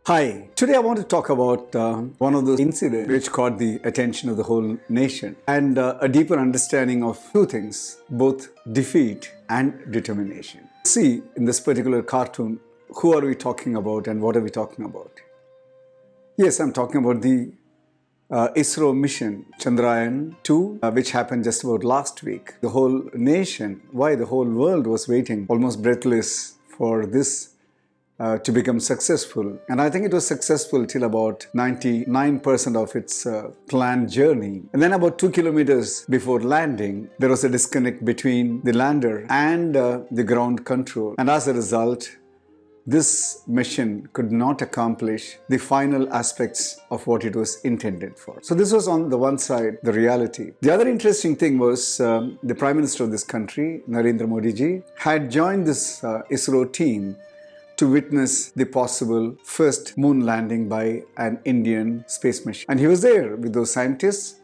Hi, today I want to talk about one of those incidents which caught the attention of the whole nation and a deeper understanding of two things, both defeat and determination. See, in this particular cartoon, who are we talking about and what are we talking about? Yes, I'm talking about the ISRO mission Chandrayaan-2, which happened just about last week. The whole nation, why the whole world was waiting, almost breathless for this to become successful. And I think it was successful till about 99% of its planned journey. And then about 2 kilometers before landing, there was a disconnect between the lander and the ground control. And as a result, this mission could not accomplish the final aspects of what it was intended for. So this was on the one side, the reality. The other interesting thing was the Prime Minister of this country, Narendra Modi ji, had joined this ISRO team to witness the possible first moon landing by an Indian space mission. And he was there with those scientists,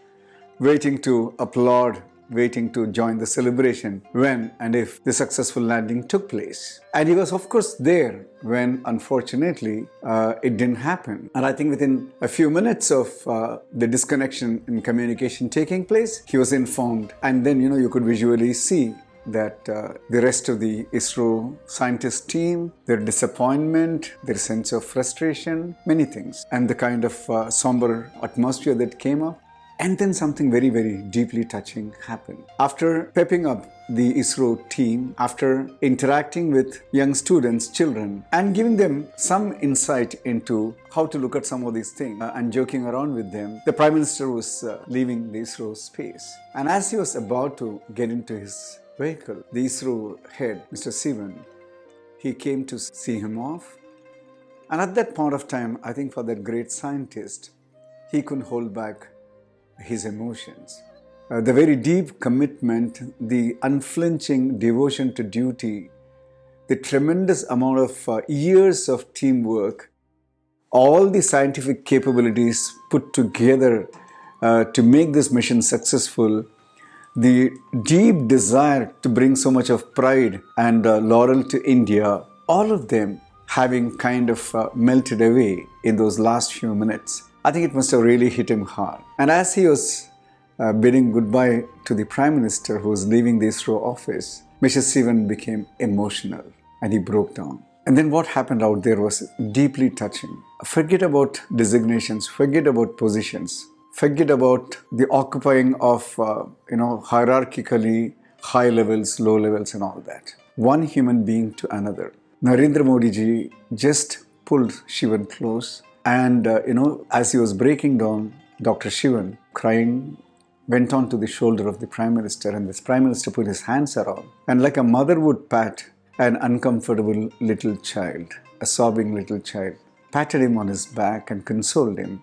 waiting to applaud, waiting to join the celebration when and if the successful landing took place. And he was, of course, there when, unfortunately, it didn't happen. And I think within a few minutes of the disconnection in communication taking place, he was informed. And then, you could visually see that the rest of the ISRO scientist team, their disappointment, their sense of frustration, many things, and the kind of somber atmosphere that came up. And then something very, very deeply touching happened. After pepping up the ISRO team, after interacting with young students, children, and giving them some insight into how to look at some of these things and joking around with them, the Prime Minister was leaving the ISRO space. And as he was about to get into his vehicle, the ISRO head, Mr. Sivan, he came to see him off. And at that point of time, I think for that great scientist, he couldn't hold back his emotions. The very deep commitment, the unflinching devotion to duty, the tremendous amount of years of teamwork, all the scientific capabilities put together to make this mission successful, the deep desire to bring so much of pride and laurel to India, all of them having kind of melted away in those last few minutes. I think it must have really hit him hard. And as he was bidding goodbye to the Prime Minister who was leaving the ISRO office, Mr. Sivan became emotional and he broke down. And then what happened out there was deeply touching. Forget about designations, forget about positions. Forget about the occupying of, hierarchically high levels, low levels and all that. One human being to another. Narendra Modi ji just pulled Shivan close and, as he was breaking down, Dr. Shivan, crying, went on to the shoulder of the Prime Minister and this Prime Minister put his hands around. And like a mother would pat an uncomfortable little child, a sobbing little child, patted him on his back and consoled him.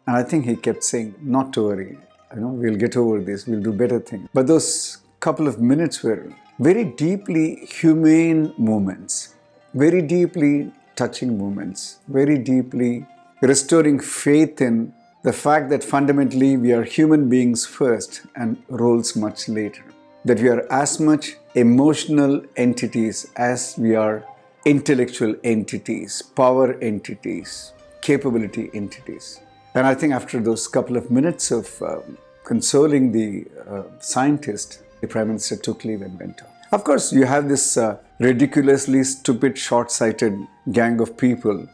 And I think he kept saying, not to worry, we'll get over this, we'll do better things. But those couple of minutes were very deeply humane moments, very deeply touching moments, very deeply restoring faith in the fact that fundamentally we are human beings first and roles much later. That we are as much emotional entities as we are intellectual entities, power entities, capability entities. And I think after those couple of minutes of consoling the scientist, the Prime Minister took leave and went on. Of course, you have this ridiculously stupid, short-sighted gang of people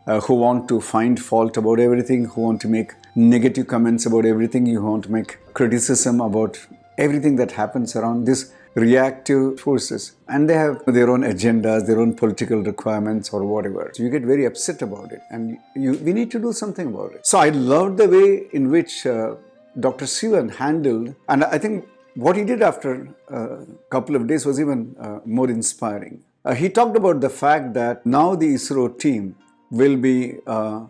who want to find fault about everything, who want to make negative comments about everything, who want to make criticism about everything that happens around this reactive forces, and they have their own agendas, their own political requirements or whatever. So you get very upset about it and we need to do something about it. So I loved the way in which Dr. Sivan handled, and I think what he did after a couple of days was even more inspiring. He talked about the fact that now the ISRO team will be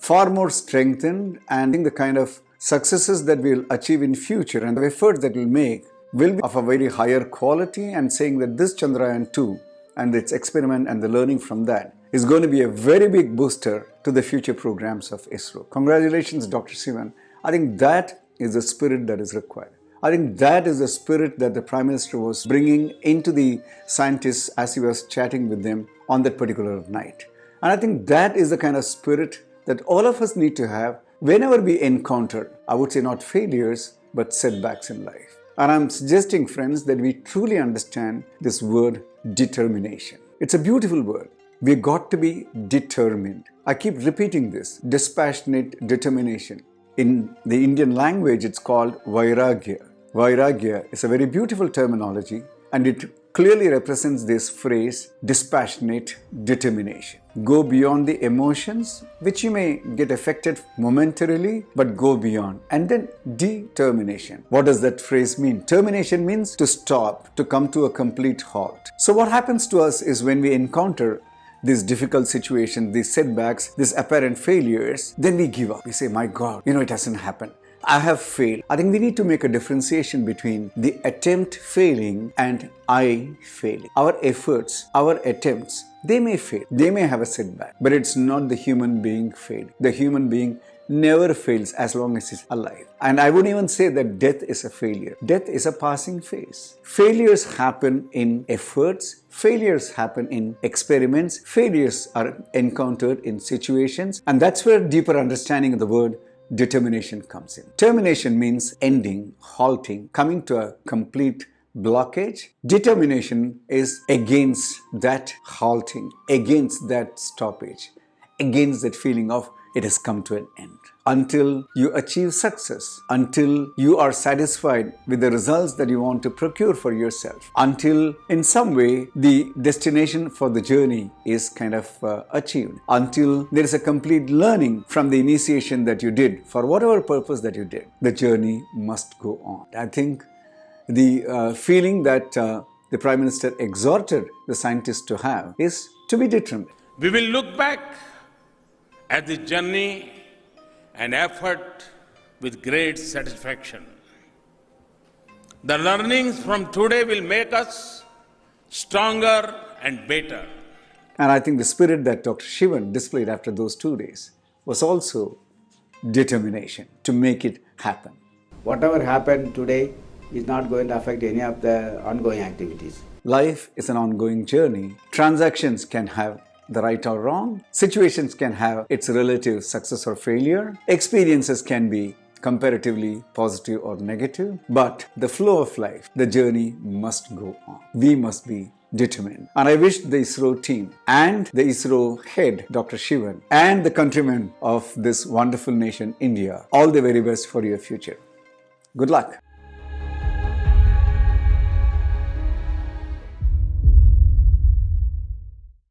far more strengthened and the kind of successes that we'll achieve in future and the efforts that we'll make will be of a very higher quality, and saying that this Chandrayaan-2 and its experiment and the learning from that is going to be a very big booster to the future programs of ISRO. Congratulations, Dr. Sivan. I think that is the spirit that is required. I think that is the spirit that the Prime Minister was bringing into the scientists as he was chatting with them on that particular night. And I think that is the kind of spirit that all of us need to have whenever we encounter, I would say not failures, but setbacks in life. And I'm suggesting, friends, that we truly understand this word determination. It's a beautiful word. We've got to be determined. I keep repeating this, dispassionate determination. In the Indian language, it's called Vairagya. Vairagya is a very beautiful terminology, and it clearly represents this phrase, dispassionate determination. Go beyond the emotions, which you may get affected momentarily, but go beyond. And then determination. What does that phrase mean? Termination means to stop, to come to a complete halt. So what happens to us is when we encounter these difficult situations, these setbacks, these apparent failures, then we give up. We say, my God, it hasn't happened. I have failed. I think we need to make a differentiation between the attempt failing and I failing. Our efforts, our attempts, they may fail. They may have a setback, but it's not the human being failing. The human being never fails as long as he's alive. And I wouldn't even say that death is a failure. Death is a passing phase. Failures happen in efforts. Failures happen in experiments. Failures are encountered in situations. And that's where deeper understanding of the word determination comes in. Termination means ending, halting, coming to a complete blockage. Determination is against that halting, against that stoppage, against that feeling of it has come to an end. Until you achieve success, until you are satisfied with the results that you want to procure for yourself, until in some way the destination for the journey is kind of achieved, until there is a complete learning from the initiation that you did for whatever purpose that you did, the journey must go on. I think the feeling that the Prime Minister exhorted the scientists to have is to be determined. We will look back at the journey and effort with great satisfaction. The learnings from today will make us stronger and better. And I think the spirit that Dr. Shivan displayed after those 2 days was also determination to make it happen. Whatever happened today is not going to affect any of the ongoing activities. Life is an ongoing journey. Transactions can have the right or wrong. Situations can have its relative success or failure. Experiences can be comparatively positive or negative. But the flow of life, the journey must go on. We must be determined. And I wish the ISRO team and the ISRO head, Dr. Shivan, and the countrymen of this wonderful nation, India, all the very best for your future. Good luck.